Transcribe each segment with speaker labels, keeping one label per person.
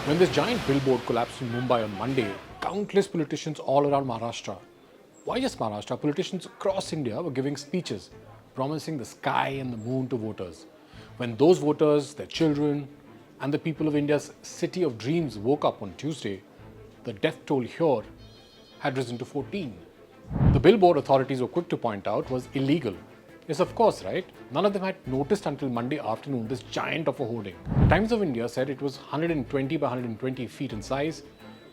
Speaker 1: When this giant billboard collapsed in Mumbai on Monday, countless politicians all around Maharashtra, why just Maharashtra, politicians across India were giving speeches promising the sky and the moon to voters. When those voters, their children, and the people of India's city of dreams woke up on Tuesday, the death toll here had risen to 14. The billboard authorities were quick to point out was illegal. Yes, of course, right? None of them had noticed until Monday afternoon this giant of a hoarding. The Times of India said it was 120 by 120 feet in size,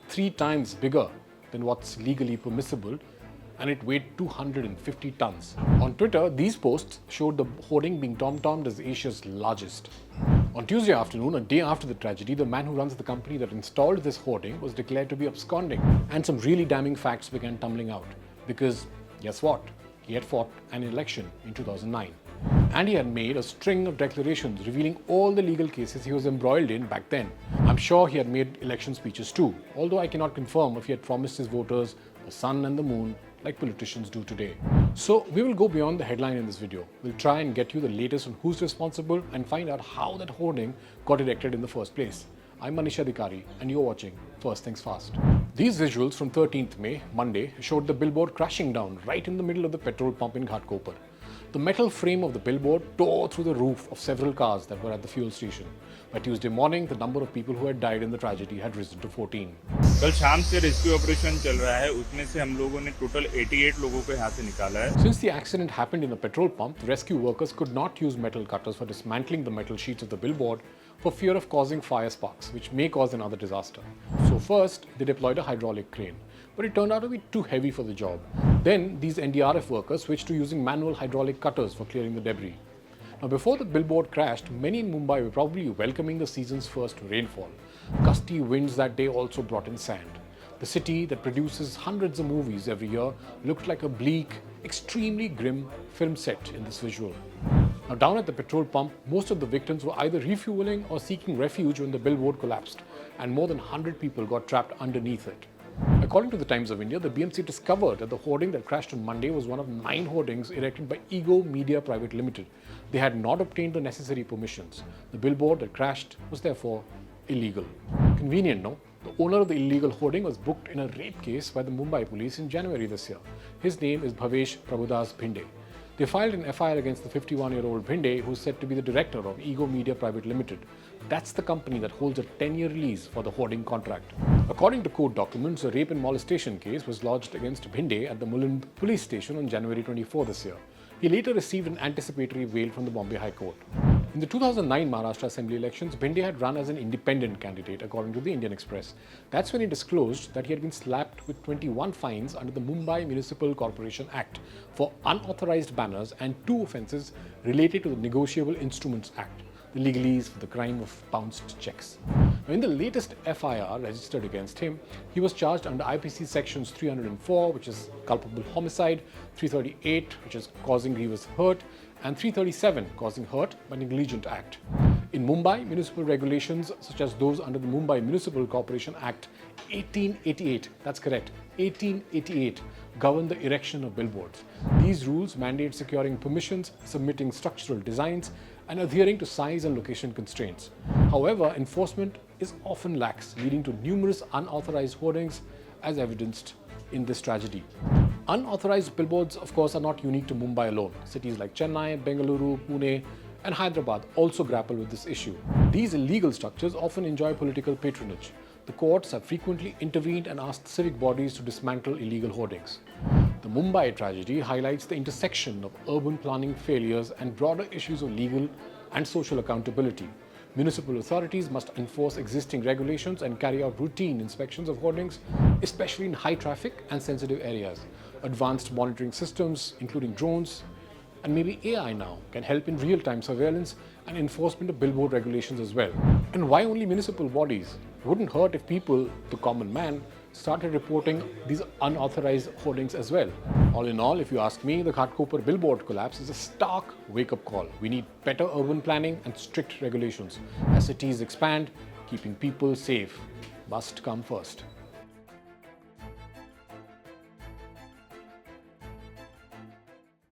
Speaker 1: 3 times bigger than what's legally permissible, and it weighed 250 tons. On Twitter, these posts showed the hoarding being tom-tommed as Asia's largest. On Tuesday afternoon, a day after the tragedy, the man who runs the company that installed this hoarding was declared to be absconding, and some really damning facts began tumbling out. Because, guess what? He had fought an election in 2009. And he had made a string of declarations revealing all the legal cases he was embroiled in back then. I'm sure he had made election speeches too, although I cannot confirm if he had promised his voters the sun and the moon like politicians do today. So we will go beyond the headline in this video. We'll try and get you the latest on who's responsible and find out how that hoarding got erected in the first place. I'm Manish Adhikari and you're watching First Things Fast. These visuals from 13th May, Monday, showed the billboard crashing down right in the middle of the petrol pump in Ghatkopar. The metal frame of the billboard tore through the roof of several cars that were at the fuel station. By Tuesday morning, the number of people who had died in the tragedy had risen to 14.
Speaker 2: कल शाम से rescue operation चल रहा है उसमें से हम लोगों ने टोटल 88 लोगों को यहाँ से निकाला है.
Speaker 1: Since the accident happened in a petrol pump, the rescue workers could not use metal cutters for dismantling the metal sheets of the billboard for fear of causing fire sparks, which may cause another disaster. So first, they deployed a hydraulic crane, but it turned out to be too heavy for the job. Then, these NDRF workers switched to using manual hydraulic cutters for clearing the debris. Now, before the billboard crashed, many in Mumbai were probably welcoming the season's first rainfall. Gusty winds that day also brought in sand. The city that produces hundreds of movies every year looked like a bleak, extremely grim film set in this visual. Now, down at the petrol pump, most of the victims were either refueling or seeking refuge when the billboard collapsed, and more than 100 people got trapped underneath it. According to the Times of India, the BMC discovered that the hoarding that crashed on Monday was one of 9 hoardings erected by Ego Media Private Limited. They had not obtained the necessary permissions. The billboard that crashed was therefore illegal. Convenient, no? The owner of the illegal hoarding was booked in a rape case by the Mumbai police in January this year. His name is Bhavesh Prabhudas Bhinde. They filed an FIR against the 51-year-old Bhinde, who is said to be the director of Ego Media Private Limited. That's the company that holds a 10-year lease for the hoarding contract. According to court documents, a rape and molestation case was lodged against Bhinde at the Mulund police station on January 24 this year. He later received an anticipatory bail from the Bombay High Court. In the 2009 Maharashtra Assembly elections, Bhinde had run as an independent candidate, according to the Indian Express. That's when he disclosed that he had been slapped with 21 fines under the Mumbai Municipal Corporation Act for unauthorized banners and 2 offences related to the Negotiable Instruments Act, the legalese for the crime of bounced checks. Now, in the latest FIR registered against him, he was charged under IPC sections 304, which is culpable homicide, 338, which is causing grievous hurt, and 337, causing hurt by negligent act. In Mumbai, municipal regulations such as those under the Mumbai Municipal Corporation Act 1888, that's correct, 1888, govern the erection of billboards. These rules mandate securing permissions, submitting structural designs, and adhering to size and location constraints. However, enforcement is often lax, leading to numerous unauthorized hoardings, as evidenced in this tragedy. Unauthorized billboards, of course, are not unique to Mumbai alone. Cities like Chennai, Bengaluru, Pune, and Hyderabad also grapple with this issue. These illegal structures often enjoy political patronage. The courts have frequently intervened and asked civic bodies to dismantle illegal hoardings. The Mumbai tragedy highlights the intersection of urban planning failures and broader issues of legal and social accountability. Municipal authorities must enforce existing regulations and carry out routine inspections of hoardings, especially in high traffic and sensitive areas. Advanced monitoring systems, including drones, and maybe AI now, can help in real-time surveillance and enforcement of billboard regulations as well. And why only municipal bodies? It wouldn't hurt if people, the common man, started reporting these unauthorized hoardings as well. All in all, if you ask me, the Ghatkopar billboard collapse is a stark wake-up call. We need better urban planning and strict regulations. As cities expand, keeping people safe must come first.